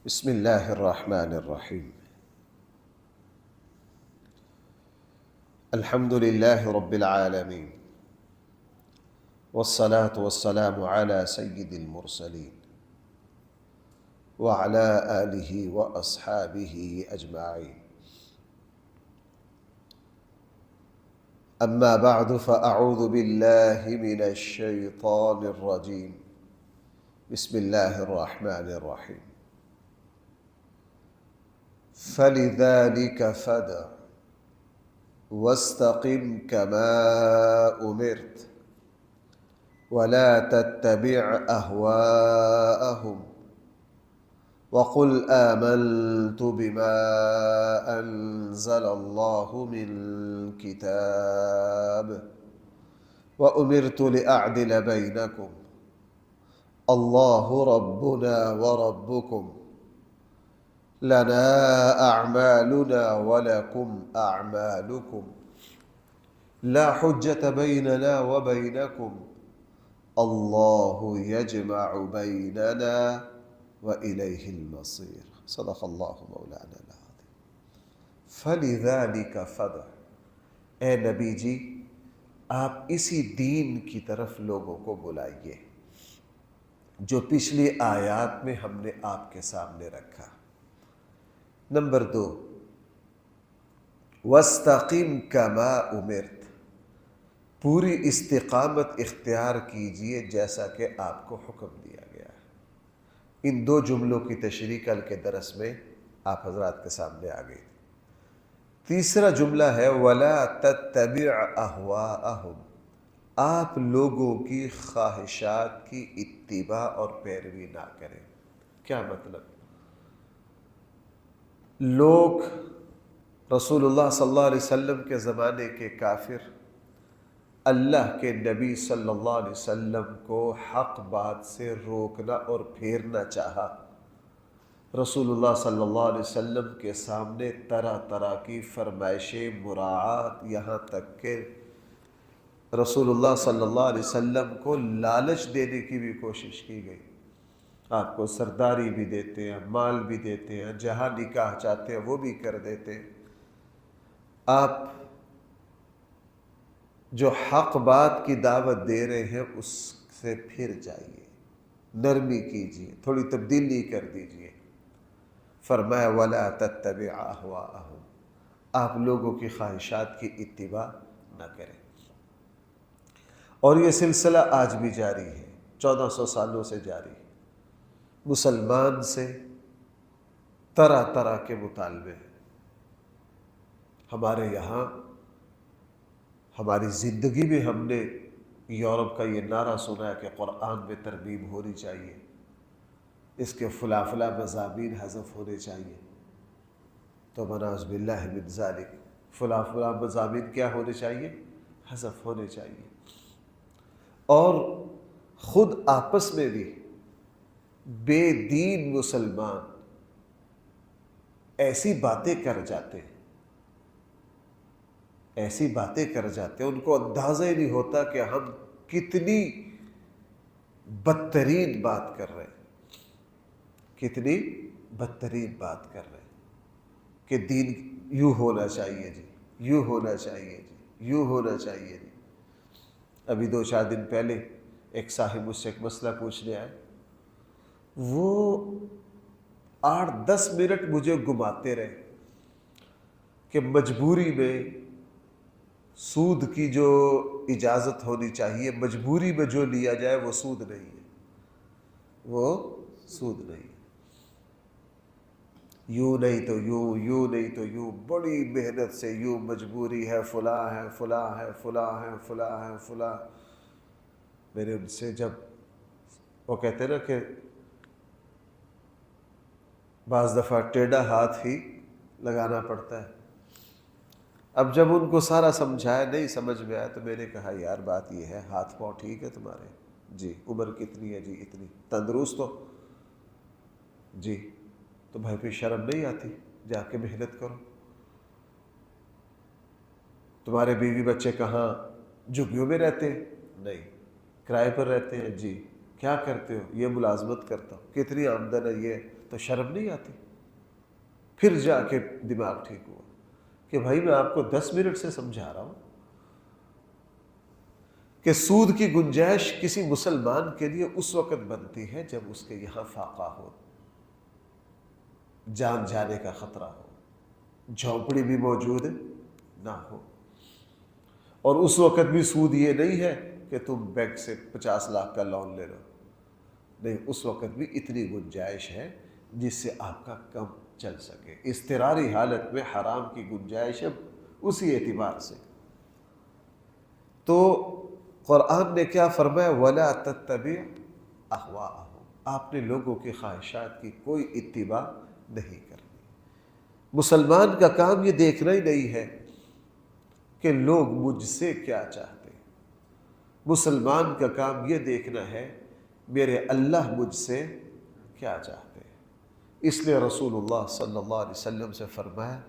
بسم الله الرحمن الرحيم. الحمد لله رب العالمين، والصلاة والسلام على سيد المرسلين وعلى آله وأصحابه أجمعين. أما بعد فأعوذ بالله من الشيطان الرجيم. بسم الله الرحمن الرحيم. فلذلك فادع واستقم كما أمرت ولا تتبع أهواءهم وقل آمنت بما أنزل الله من كتاب وأمرت لأعدل بينكم الله ربنا وربكم لنا أعمالنا ولكم أعمالكم لا حجة بيننا وبينكم الله يجمع بيننا وإليه المصير. صدق اللہ مولانا العظیم. فَلِذَلِكَ فَدْعُ، اے نبی جی آپ اسی دین کی طرف لوگوں کو بلائیے جو پچھلی آیات میں ہم نے آپ کے سامنے رکھا. نمبر 2، وَاسْتَقِمْ كَمَا أُمِرْتَ، پوری استقامت اختیار کیجئے جیسا کہ آپ کو حکم دیا گیا ہے. ان دو جملوں کی تشریح کل کے درس میں آپ حضرات کے سامنے آ گئی. تیسرا جملہ ہے وَلَا تَتَّبِعْ أَهْوَاءَهُمْ، آپ لوگوں کی خواہشات کی اتباع اور پیروی نہ کریں. کیا مطلب؟ لوگ رسول اللہ صلی اللہ علیہ وسلم کے زمانے کے کافر اللہ کے نبی صلی اللہ علیہ وسلم کو حق بات سے روکنا اور پھیرنا چاہا. رسول اللہ صلی اللہ علیہ وسلم کے سامنے طرح طرح کی فرمائشیں، مراعات، یہاں تک کہ رسول اللہ صلی اللہ علیہ وسلم کو لالچ دینے کی بھی کوشش کی گئی. آپ کو سرداری بھی دیتے ہیں، مال بھی دیتے ہیں، جہاں نکاح چاہتے ہیں وہ بھی کر دیتے ہیں. آپ جو حق بات کی دعوت دے رہے ہیں اس سے پھر جائیے، نرمی کیجیے، تھوڑی تبدیلی کر دیجیے. فرمایا وَلَا تَتَّبِعْ أَهْوَاءَهُمْ، آپ لوگوں کی خواہشات کی اتباع نہ کریں. اور یہ سلسلہ آج بھی جاری ہے، 1400 سالوں سے جاری ہے. مسلمان سے طرح طرح کے مطالبے ہیں. ہمارے یہاں ہماری زندگی میں ہم نے یورپ کا یہ نعرہ سنا ہے کہ قرآن میں ترمیم ہونی چاہیے، اس کے فلاں فلاں مضامین حذف ہونے چاہیے. تو منعوذ باللہ من ذالک، فلاں فلاں مضامین کیا ہونے چاہیے؟ حذف ہونے چاہیے. اور خود آپس میں بھی بے دین مسلمان ایسی باتیں کر جاتے ہیں، ایسی باتیں کر جاتے ہیں، ان کو اندازہ ہی نہیں ہوتا کہ ہم کتنی بدترین بات کر رہے ہیں، کتنی بدترین بات کر رہے ہیں کہ دین یوں ہونا چاہیے جی، یوں ہونا چاہیے جی، یوں ہونا چاہیے جی. ابھی 2-4 دن پہلے ایک صاحب مجھ سے ایک مسئلہ پوچھنے آئے. وہ 8-10 منٹ مجھے گھماتے رہے کہ مجبوری میں سود کی جو اجازت ہونی چاہیے، مجبوری میں جو لیا جائے وہ سود نہیں ہے، وہ سود نہیں ہے. یوں نہیں تو یوں، یوں نہیں تو یوں، بڑی محنت سے یوں، مجبوری ہے، فلاں ہے، فلاں ہے، فلاں ہے، فلاں ہے، فلاں. میں نے ان سے جب وہ کہتے ہیں نا کہ بعض دفعہ ٹیڑھا ہاتھ ہی لگانا پڑتا ہے. اب جب ان کو سارا سمجھایا نہیں سمجھ میں آیا تو میں نے کہا یار بات یہ ہے، ہاتھ پاؤں ٹھیک ہے تمہارے؟ جی. عمر کتنی ہے؟ جی اتنی. تندرست ہو؟ جی. تو بھائی پہ شرم نہیں آتی؟ جا کے محنت کرو. تمہارے بیوی بچے کہاں؟ جھگیوں میں رہتے ہیں؟ نہیں. کرائے پر رہتے ہیں؟ جی. کیا کرتے ہو؟ یہ ملازمت کرتا ہوں. کتنی آمدن ہے؟ یہ. تو شرم نہیں آتی؟ پھر جا کے دماغ ٹھیک ہوا کہ بھائی میں آپ کو 10 منٹ سے سمجھا رہا ہوں کہ سود کی گنجائش کسی مسلمان کے لیے اس وقت بنتی ہے جب اس کے یہاں فاقہ ہو، جان جانے کا خطرہ ہو، جھونپڑی بھی موجود نہ ہو. اور اس وقت بھی سود یہ نہیں ہے کہ تم بینک سے 50 لاکھ کا لون لے لو، نہیں، اس وقت بھی اتنی گنجائش ہے جس سے آپ کا کم چل سکے. اضطراری حالت میں حرام کی گنجائش ہے اسی اعتبار سے. تو قرآن نے کیا فرمایا؟ وَلَا تَتَّبِعْ أَهْوَاءَهُمْ. آپ نے لوگوں کی خواہشات کی کوئی اتباع نہیں کرنی. مسلمان کا کام یہ دیکھنا ہی نہیں ہے کہ لوگ مجھ سے کیا چاہتے ہیں. مسلمان کا کام یہ دیکھنا ہے میرے اللہ مجھ سے کیا چاہتے ہیں. اس لیے رسول اللہ صلی اللہ علیہ وسلم سے فرمایا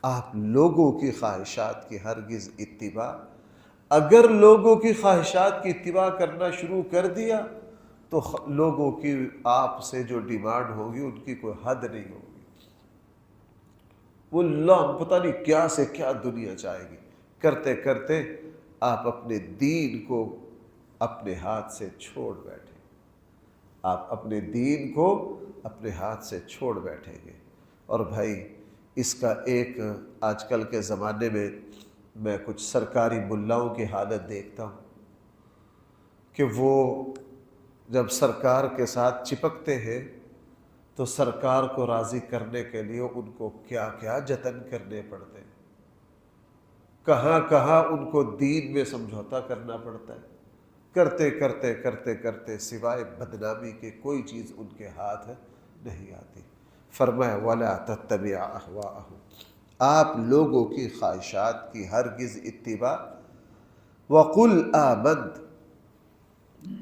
آپ لوگوں کی خواہشات کی ہرگز اتباع، اگر لوگوں کی خواہشات کی اتباع کرنا شروع کر دیا تو لوگوں کی آپ سے جو ڈیمانڈ ہوگی ان کی کوئی حد نہیں ہوگی. وہ اللہ پتہ نہیں کیا سے کیا دنیا چاہے گی. کرتے کرتے آپ اپنے دین کو اپنے ہاتھ سے چھوڑ بیٹھے. آپ اپنے دین کو اپنے ہاتھ سے چھوڑ بیٹھیں گے. اور بھائی اس کا ایک آج کل کے زمانے میں کچھ سرکاری ملاؤں کی حالت دیکھتا ہوں کہ وہ جب سرکار کے ساتھ چپکتے ہیں تو سرکار کو راضی کرنے کے لیے ان کو کیا کیا جتن کرنے پڑتے ہیں، کہاں کہاں ان کو دین میں سمجھوتا کرنا پڑتا ہے. کرتے کرتے کرتے کرتے سوائے بدنامی کے کوئی چیز ان کے ہاتھ نہیں آتی. فرمایا وَلَا تَتَّبِعْ أَهْوَاءَهُمْ. آپ لوگوں کی خواہشات کی ہرگز اتباع. وَقُلْ آمَنْتُ.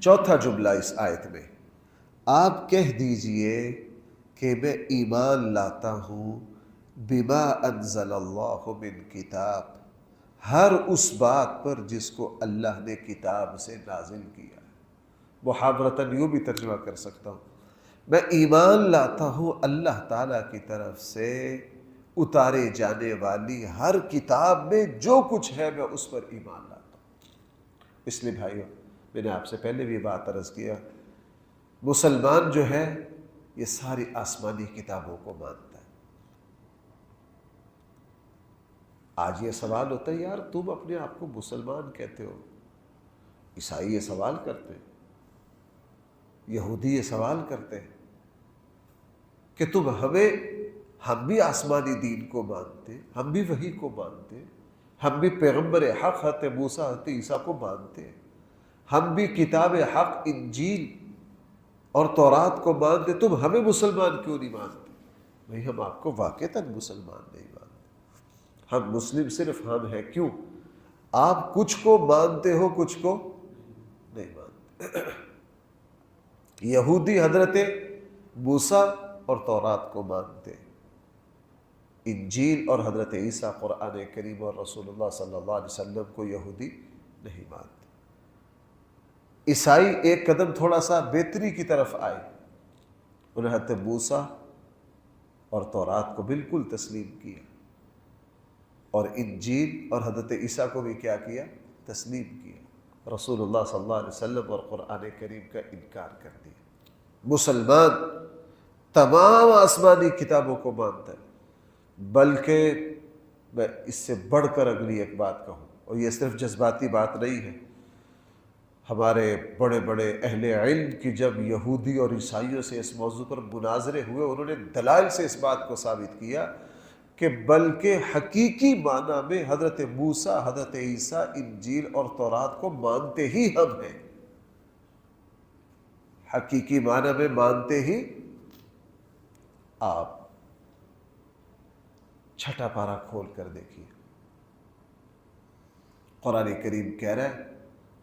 چوتھا جملہ اس آیت میں آپ کہہ دیجئے کہ میں ایمان لاتا ہوں بما انزل اللہ من کتاب، ہر اس بات پر جس کو اللہ نے کتاب سے نازل کیا ہے. محاورتاً یوں بھی ترجمہ کر سکتا ہوں، میں ایمان لاتا ہوں اللہ تعالیٰ کی طرف سے اتارے جانے والی ہر کتاب میں جو کچھ ہے میں اس پر ایمان لاتا ہوں. اس لیے بھائیو میں نے آپ سے پہلے بھی بات عرض کیا، مسلمان جو ہے یہ ساری آسمانی کتابوں کو مانتا ہے. آج یہ سوال ہوتا ہے یار تم اپنے آپ کو مسلمان کہتے ہو، عیسائی یہ سوال کرتے ہیں، یہودی یہ سوال کرتے ہیں کہ ہم بھی آسمانی دین کو مانتے، ہم بھی وحی کو مانتے، ہم بھی پیغمبر حق حضرت موسیٰ حضرت عیسیٰ کو مانتے، ہم بھی کتاب حق انجیل اور تورات کو مانتے، تم ہمیں مسلمان کیوں نہیں مانتے؟ بھئی ہم آپ کو واقعتاً مسلمان نہیں مانتے. ہم مسلم صرف ہم ہیں. کیوں؟ آپ کچھ کو مانتے ہو کچھ کو نہیں مانتے. یہودی حضرت موسیٰ اور تورات کو مانتے، انجیل اور حضرت عیسیٰ قرآن کریم اور رسول اللہ صلی اللہ علیہ وسلم کو یہودی نہیں مانتے. عیسائی ایک قدم تھوڑا سا بہتری کی طرف آئے، انہیں حضرت موسیٰ اور تورات کو بالکل تسلیم کیا اور انجیل اور حضرت عیسیٰ کو بھی کیا کیا؟ تسلیم کیا. رسول اللہ صلی اللہ علیہ وسلم اور قرآن کریم کا انکار کر دیا. مسلمان تمام آسمانی کتابوں کو مانتا ہے. بلکہ میں اس سے بڑھ کر اگلی ایک بات کہوں، اور یہ صرف جذباتی بات نہیں ہے. ہمارے بڑے بڑے اہل علم کی جب یہودی اور عیسائیوں سے اس موضوع پر مناظرے ہوئے، انہوں نے دلائل سے اس بات کو ثابت کیا کہ بلکہ حقیقی معنی میں حضرت موسیٰ، حضرت عیسیٰ، انجیل اور تورات کو مانتے ہی ہم ہیں. حقیقی معنی میں مانتے ہی آپ. چھٹا پارہ کھول کر دیکھیے، قرآن کریم کہہ رہا ہے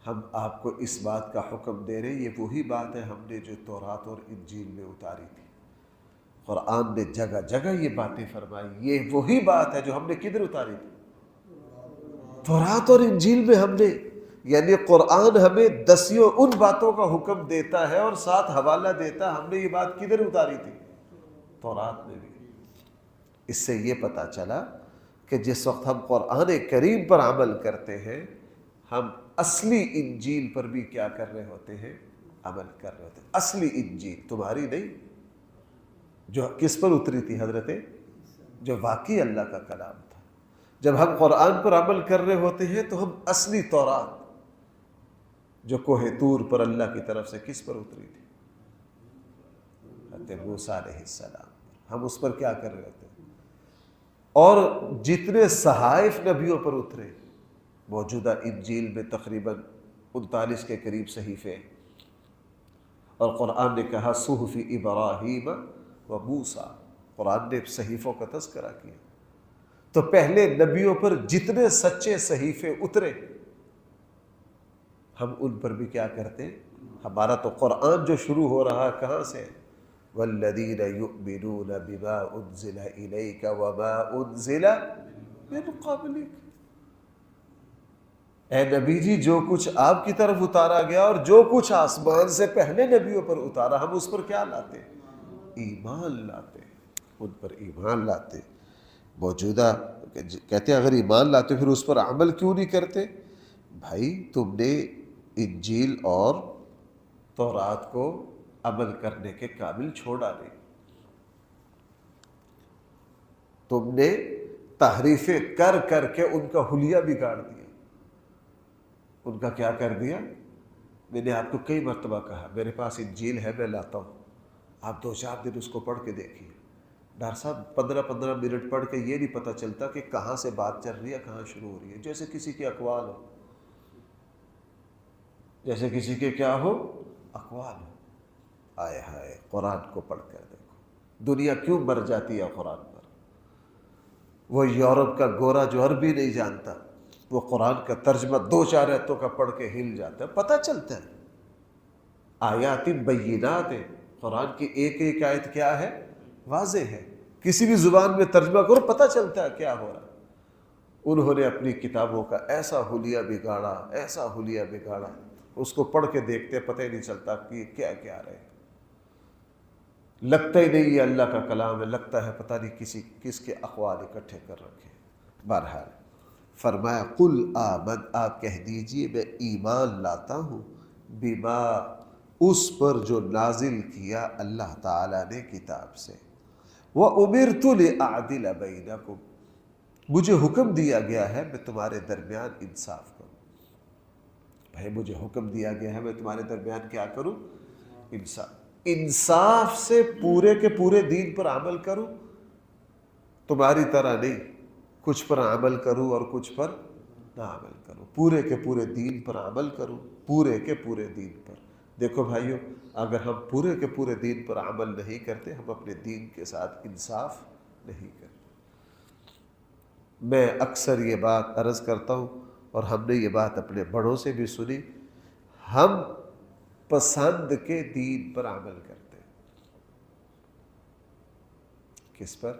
ہم آپ کو اس بات کا حکم دے رہے ہیں، یہ وہی بات ہے ہم نے جو تورات اور انجیل میں اتاری تھی. قرآن نے جگہ جگہ یہ باتیں فرمائی، یہ وہی بات ہے جو ہم نے کدھر اتاری تھی؟ تورات اور انجیل میں ہم نے یعنی قرآن ہمیں 10 ان باتوں کا حکم دیتا ہے اور ساتھ حوالہ دیتا ہے. ہم نے یہ بات کدھر اتاری تھی؟ تورات میں بھی. اس سے یہ پتہ چلا کہ جس وقت ہم قرآن کریم پر عمل کرتے ہیں ہم اصلی انجیل پر بھی کیا کر رہے ہوتے ہیں؟ عمل کر رہے ہوتے ہیں. اصلی انجیل تمہاری نہیں، جو کس پر اتری تھی حضرت، جو واقعی اللہ کا کلام تھا. جب ہم قرآن پر عمل کر رہے ہوتے ہیں تو ہم اصلی تورات جو کوہ طور پر اللہ کی طرف سے کس پر اتری تھی؟ حضرت موسیٰ علیہ السلام. ہم اس پر کیا کر رہے ہوتے ہیں؟ اور جتنے صحائف نبیوں پر اترے، موجودہ انجیل میں تقریباً 39 کے قریب صحیفے، اور قرآن نے کہا صحف ابراہیم و موسیٰ. قرآن نے صحیفوں کا تذکرہ کیا. تو پہلے نبیوں پر جتنے سچے صحیفے اترے ہم ان پر بھی کیا کرتے ہیں؟ ہمارا تو قرآن جو شروع ہو رہا ہے کہاں سے؟ والذین یؤمنون بما انزل الیک وما انزل من قبلک. اے نبی جی، جو کچھ آپ کی طرف اتارا گیا اور جو کچھ آسمان سے پہلے نبیوں پر اتارا، ہم اس پر کیا لاتے؟ ایمان لاتے. ان پر ایمان لاتے. موجودہ کہتے ہیں اگر ایمان لاتے پھر اس پر عمل کیوں نہیں کرتے؟ بھائی تم نے انجیل اور تورات کو عمل کرنے کے قابل چھوڑا نہیں. تم نے تحریفیں کر کر کے ان کا حلیہ بگاڑ دیا. ان کا کیا کر دیا؟ میں نے آپ کو کئی مرتبہ کہا میرے پاس انجیل ہے، میں لاتا ہوں، آپ 2-4 دن اس کو پڑھ کے دیکھیے. ڈاکٹر صاحب 15 منٹ پڑھ کے یہ نہیں پتہ چلتا کہ کہاں سے بات چل رہی ہے، کہاں شروع ہو رہی ہے. جیسے کسی کے اقوال ہو، جیسے کسی کے کیا ہو؟ اقوال ہو. آئے ہائے، قرآن کو پڑھ کر دیکھو دنیا کیوں مر جاتی ہے قرآن پر. وہ یورپ کا گورا جو عربی نہیں جانتا وہ قرآن کا ترجمہ 2-4 آیتوں کا پڑھ کے ہل جاتا ہے. پتہ چلتا ہے آیات بینات ہے. قرآن کی ایک ایک آیت کیا ہے؟ واضح ہے. کسی بھی زبان میں ترجمہ کرو پتہ چلتا ہے کیا ہو رہا ہے. انہوں نے اپنی کتابوں کا ایسا حلیہ بگاڑا، ایسا حلیہ بگاڑا، اس کو پڑھ کے دیکھتے پتہ ہی نہیں چلتا کہ یہ کیا کیا رہے. لگتا ہی نہیں یہ اللہ کا کلام ہے، لگتا ہے پتہ نہیں کس کے اقوال اکٹھے کر رکھے. بہرحال فرمایا قل آمن، آپ کہہ دیجئے میں ایمان لاتا ہوں، بما، اس پر جو نازل کیا اللہ تعالیٰ نے کتاب سے. وَأُمِرْتُ لِأَعْدِلَ بَيْنَكُمْ، مجھے حکم دیا گیا ہے میں تمہارے درمیان انصاف کروں. بھائی مجھے حکم دیا گیا ہے میں تمہارے درمیان کیا کروں؟ انصاف. انصاف سے پورے کے پورے دین پر عمل کروں، تمہاری طرح نہیں کچھ پر عمل کروں اور کچھ پر نہ عمل کروں. پورے کے پورے دین پر عمل کروں، پورے کے پورے دین پر. دیکھو بھائیو، اگر ہم پورے کے پورے دین پر عمل نہیں کرتے ہم اپنے دین کے ساتھ انصاف نہیں کرتے. میں اکثر یہ بات عرض کرتا ہوں اور ہم نے یہ بات اپنے بڑوں سے بھی سنی، ہم پسند کے دین پر عمل کرتے ہیں. کس پر؟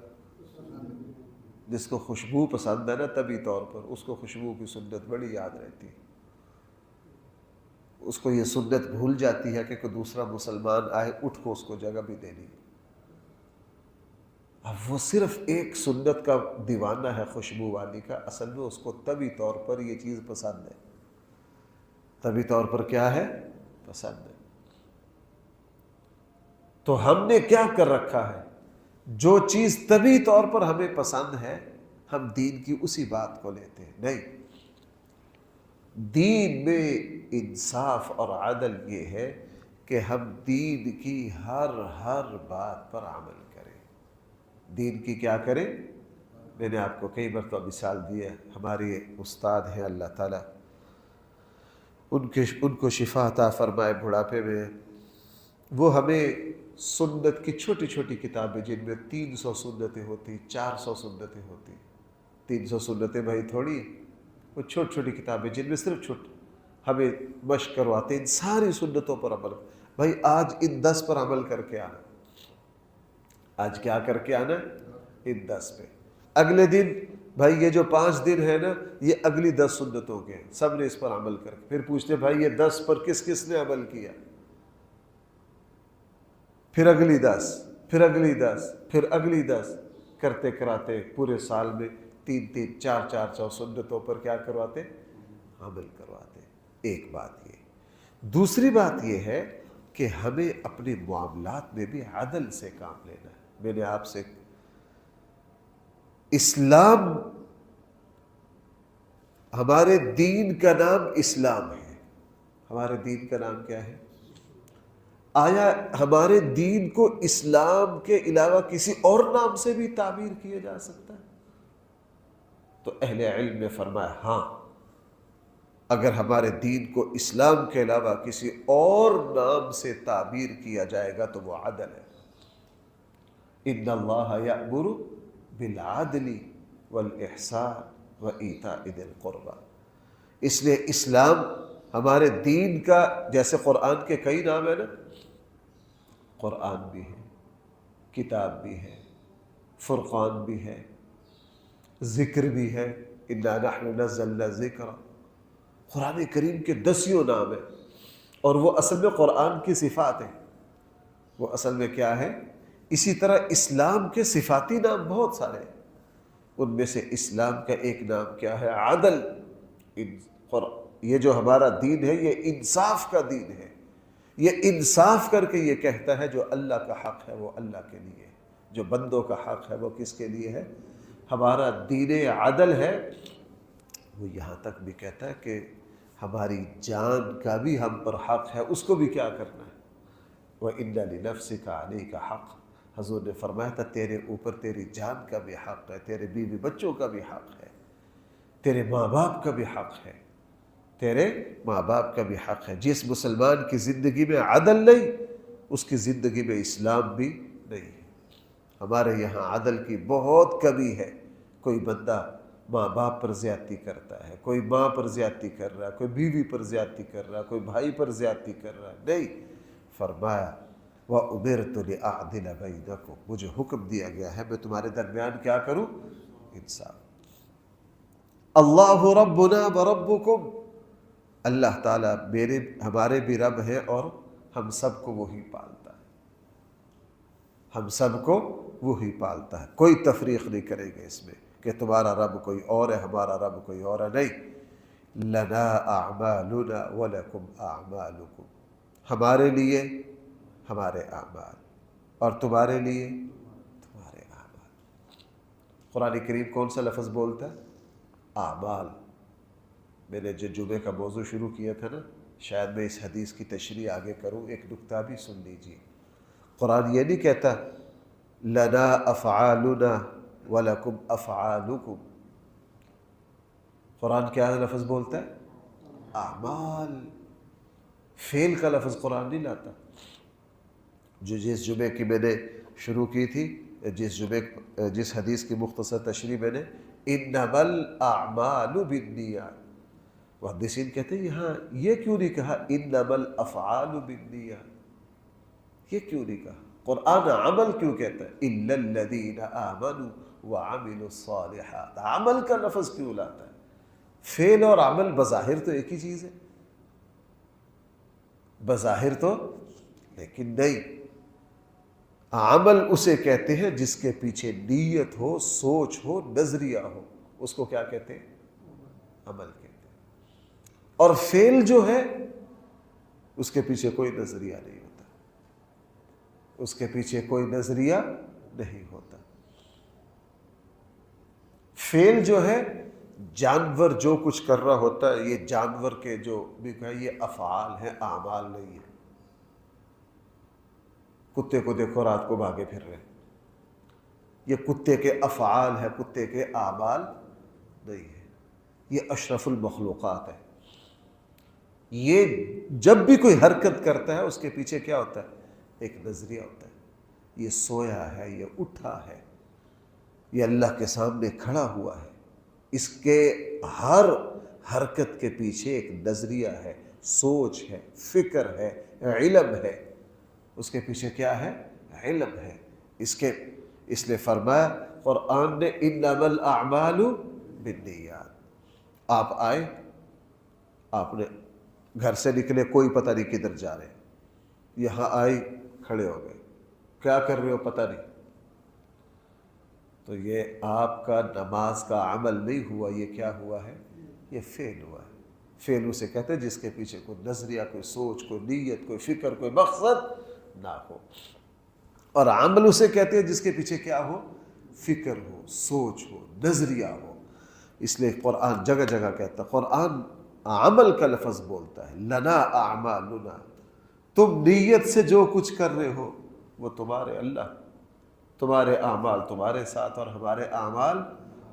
جس کو خوشبو پسند ہے نا طبی طور پر، اس کو خوشبو کی سنت بڑی یاد رہتی ہے. اس کو یہ سنت بھول جاتی ہے کہ کوئی دوسرا مسلمان آئے اٹھ کو اس کو جگہ بھی دینی. اب وہ صرف ایک سنت کا دیوانہ ہے خوشبو والی کا، اصل میں اس کو طبی طور پر یہ چیز پسند ہے. طبی طور پر کیا ہے؟ پسند ہے. تو ہم نے کیا کر رکھا ہے؟ جو چیز طبی طور پر ہمیں پسند ہے ہم دین کی اسی بات کو لیتے ہیں. نہیں، دین میں انصاف اور عدل یہ ہے کہ ہم دین کی ہر بات پر عمل کریں. دین کی کیا کریں؟ میں نے آپ کو کئی مرتبہ مثال دی ہے. ہمارے استاد ہیں اللہ تعالیٰ ان کو شفا عطا فرمائے بڑھاپے میں، وہ ہمیں سنت کی چھوٹی چھوٹی کتابیں جن میں 300 سنتیں ہوتی، 400 سنتیں ہوتی. 300 سنتیں بھائی تھوڑی، وہ چھوٹی چھوٹی کتابیں جن میں صرف ہمیں مشق کرواتے ان ساری سنتوں پر عمل. بھائی آج ان 10 پر عمل کر کے آنا. آج کیا کر کے آنا؟ ان 10 پہ. اگلے دن بھائی یہ جو 5 دن ہے نا یہ اگلی 10 سنتوں کے ہیں، سب نے اس پر عمل کر کے پھر پوچھتے بھائی یہ 10 پر کس کس نے عمل کیا، پھر اگلی 10، پھر اگلی 10، پھر اگلی 10 کرتے کراتے پورے سال میں 3 4 سنتوں پر کیا کرواتے، عمل کرواتے۔ ایک بات یہ، دوسری بات یہ ہے کہ ہمیں اپنے معاملات میں بھی عدل سے کام لینا ہے۔ میں نے آپ سے اسلام، ہمارے دین کا نام اسلام ہے، ہمارے دین کا نام کیا ہے؟ آیا ہمارے دین کو اسلام کے علاوہ کسی اور نام سے بھی تعبیر کیا جا سکتا ہے؟ تو اہل علم نے فرمایا ہاں، اگر ہمارے دین کو اسلام کے علاوہ کسی اور نام سے تعبیر کیا جائے گا تو وہ عدل ہے۔ ان اللہ یأمر بالعدل والاحسان وایتاء ذی القربى، اس لیے اسلام ہمارے دین کا، جیسے قرآن کے کئی نام ہیں نا، قرآن بھی ہے، کتاب بھی ہے، فرقان بھی ہے، ذکر بھی ہے، انا نحن نزلنا الذکر، قرآن کریم کے 10 نام ہیں، اور وہ اصل میں قرآن کی صفات ہیں، وہ اصل میں کیا ہے؟ اسی طرح اسلام کے صفاتی نام بہت سارے ہیں، ان میں سے اسلام کا ایک نام کیا ہے؟ عدل۔ یہ جو ہمارا دین ہے یہ انصاف کا دین ہے، یہ انصاف کر کے یہ کہتا ہے جو اللہ کا حق ہے وہ اللہ کے لیے ہے، جو بندوں کا حق ہے وہ کس کے لیے ہے؟ ہمارا دین عدل ہے۔ وہ یہاں تک بھی کہتا ہے کہ ہماری جان کا بھی ہم پر حق ہے، اس کو بھی کیا کرنا ہے؟ وَإِنَّ لِنَفْسِكَ عَلَيْكَ حق، حضور نے فرمایا تھا تیرے اوپر تیری جان کا بھی حق ہے، تیرے بیوی بچوں کا بھی حق ہے، تیرے ماں باپ کا بھی حق ہے، تیرے ماں باپ کا بھی حق ہے۔ جس مسلمان کی زندگی میں عدل نہیں، اس کی زندگی میں اسلام بھی نہیں ہے۔ ہمارے یہاں عدل کی بہت کمی ہے، کوئی بندہ ماں باپ پر زیادتی کرتا ہے، کوئی ماں پر زیادتی کر رہا ہے، کوئی بیوی پر زیادتی کر رہا ہے، کوئی بھائی پر زیادتی کر رہا ہے، نہیں، فرمایا وَأُمِرْتُ لِأَعْدِلَ بَيْنَكُمْ، مجھے حکم دیا گیا ہے میں تمہارے درمیان کیا کروں؟ انصاف۔ اللہ ربنا وربکم، اللہ تعالیٰ ہمارے بھی رب ہے اور ہم سب کو وہی پالتا ہے، ہم سب کو وہی پالتا ہے، کوئی تفریق نہیں کریں گے اس میں کہ تمہارا رب کوئی اور ہے ہمارا رب کوئی اور ہے، نہیں، لنا اعمالنا ولکم اعمالکم، ہمارے لیے ہمارے اعمال اور تمہارے لیے تمہارے اعمال۔ قرآن کریم کون سا لفظ بولتا ہے؟ اعمال۔ میں نے جو جمعے کا موضوع شروع کیا تھا نا، شاید میں اس حدیث کی تشریح آگے کروں، ایک نکتہ بھی سن لیجیے۔ قرآن یہ نہیں کہتا لنا افعالنا ولکم افعالکم، قرآن کیا لفظ بولتا ہے؟ اعمال۔ فعل کا لفظ قرآن نہیں لاتا۔ جس جمعے کی میں نے شروع کی تھی، جس حدیث کی مختصر تشریح میں نے، انما الاعمال بالنیات، محدثین کہتے ہیں یہاں یہ کیوں نہیں کہا انما الافعال بالنیات، یہ کیوں نہیں کہا؟ قرآن عمل کیوں کہتا ہے؟ الا الذین آمنوا وعملوا الصالحات، عمل کا لفظ کیوں لاتا ہے؟ فعل اور عمل بظاہر تو ایک ہی چیز ہے، بظاہر تو، لیکن نہیں، عمل اسے کہتے ہیں جس کے پیچھے نیت ہو، سوچ ہو، نظریہ ہو، اس کو کیا کہتے ہیں؟ عمل کہتے ہیں۔ اور فعل جو ہے اس کے پیچھے کوئی نظریہ نہیں ہوتا، اس کے پیچھے کوئی نظریہ نہیں ہوتا۔ فعل جو ہے، جانور جو کچھ کر رہا ہوتا ہے، یہ جانور کے جو بھی کہا یہ افعال ہیں، اعمال نہیں ہے۔ کتے کو دیکھو رات کو بھاگے پھر رہے، یہ کتے کے افعال ہے، کتے کے اعمال نہیں ہے، یہ اشرف المخلوقات ہے۔ یہ جب بھی کوئی حرکت کرتا ہے اس کے پیچھے کیا ہوتا ہے؟ ایک نظریہ ہوتا ہے، یہ سویا ہے، یہ اٹھا ہے، یہ اللہ کے سامنے کھڑا ہوا ہے، اس کے ہر حرکت کے پیچھے ایک نظریہ ہے، سوچ ہے، فکر ہے، علم ہے، اس کے پیچھے کیا ہے؟ علم ہے۔ اس لیے فرمایا قرآن نے انما الاعمال بالنیات. آپ آئے، آپ نے گھر سے نکلے، کوئی پتہ نہیں کدھر جا رہے، یہاں آئے، کھڑے ہو گئے، کیا کر رہے ہو پتہ نہیں، تو یہ آپ کا نماز کا عمل نہیں ہوا، یہ کیا ہوا ہے؟ یہ فعل ہوا ہے. فعل اسے کہتے ہیں جس کے پیچھے کوئی نظریہ، کوئی سوچ، کوئی نیت، کوئی فکر، کوئی مقصد نہ ہو. اور عمل اسے کہتے ہیں جس کے پیچھے کیا ہو؟ فکر ہو، سوچ ہو، نظریہ ہو. اس لیے قرآن جگہ جگہ کہتا ہے، قرآن عمل کا لفظ بولتا ہے، لنا اعمالنا، تم نیت سے جو کچھ کر رہے ہو وہ تمہارے اللہ، تمہارے اعمال تمہارے ساتھ اور ہمارے اعمال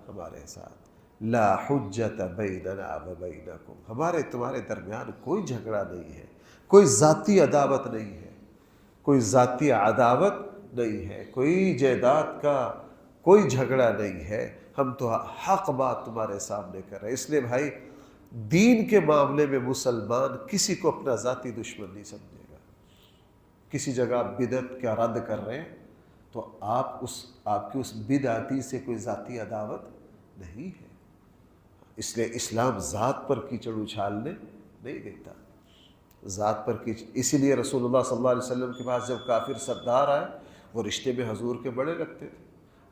ہمارے ساتھ. لا حجت بیننا و بینکم، ہمارے تمہارے درمیان کوئی جھگڑا نہیں ہے، کوئی ذاتی عداوت نہیں ہے، کوئی ذاتی عداوت نہیں ہے، کوئی جائیداد کا کوئی جھگڑا نہیں ہے. ہم تو حق بات تمہارے سامنے کر رہے ہیں. اس لیے بھائی دین کے معاملے میں مسلمان کسی کو اپنا ذاتی دشمن نہیں سمجھے گا. کسی جگہ آپ بدعت کا رد کر رہے ہیں تو آپ کی اس بدعتی سے کوئی ذاتی عداوت نہیں ہے. اس لیے اسلام ذات پر کیچڑ اچھالنے نہیں دیتا، ذات پر کیچڑ. اسی لیے رسول اللہ صلی اللہ علیہ وسلم کے پاس جب کافر سردار آئے، وہ رشتے میں حضور کے بڑے لگتے تھے،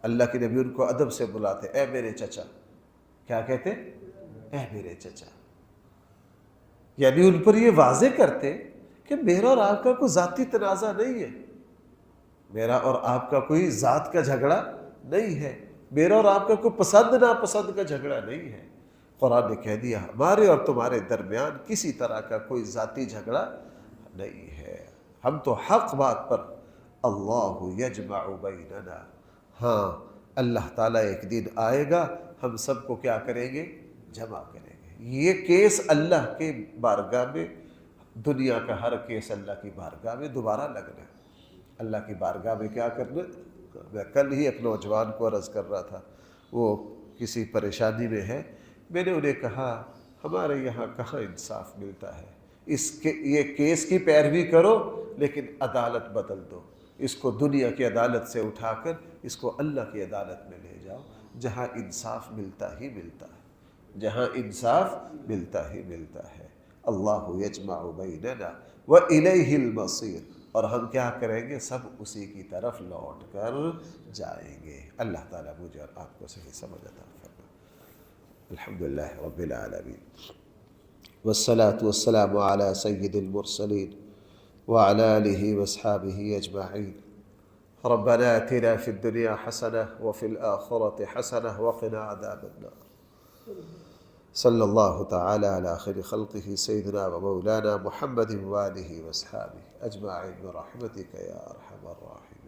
اللہ کے نبی ان کو ادب سے بلاتے، اے میرے چچا. کیا کہتے؟ اے میرے چچا. یعنی ان پر یہ واضح کرتے کہ میرا اور آپ کا کوئی ذاتی تنازع نہیں ہے، میرا اور آپ کا کوئی ذات کا جھگڑا نہیں ہے، میرا اور آپ کا کوئی پسند ناپسند کا جھگڑا نہیں ہے. قرآن نے کہہ دیا ہمارے اور تمہارے درمیان کسی طرح کا کوئی ذاتی جھگڑا نہیں ہے، ہم تو حق بات پر. اللہ یجمع بیننا، ہاں اللہ تعالیٰ ایک دن آئے گا، ہم سب کو کیا کریں گے؟ جمع کریں گے. یہ کیس اللہ کے بارگاہ میں، دنیا کا ہر کیس اللہ کی بارگاہ میں دوبارہ لگنا ہے. اللہ کی بارگاہ میں کیا کرنا؟ میں کل ہی ایک نوجوان کو عرض کر رہا تھا، وہ کسی پریشانی میں ہے. میں نے انہیں کہا ہمارے یہاں کہاں انصاف ملتا ہے، یہ کیس کی پیروی کرو لیکن عدالت بدل دو، اس کو دنیا کی عدالت سے اٹھا کر اس کو اللہ کی عدالت میں لے جاؤ، جہاں انصاف ملتا ہی ملتا ہے، جہاں انصاف ملتا ہی ملتا ہے. اللہ یجمع بیننا وإلیہ المصیر، اور ہم کیا کریں گے؟ سب اسی کی طرف لوٹ کر جائیں گے. اللہ تعالیٰ مجھے اور آپ کو صحیح سمجھ عطا فرمائے. الحمدللہ رب العالمین، والصلاة والسلام على سید المرسلین وعلى آلہ واصحابہ اجمعین. ربنا آتنا في الدنيا حسنة وفي الآخرة حسنة وقنا عذاب النار. صلى الله تعالى على خير خلقه سيدنا ومولانا محمد وآله واصحابه أجمعين برحمتك يا أرحم الراحمين.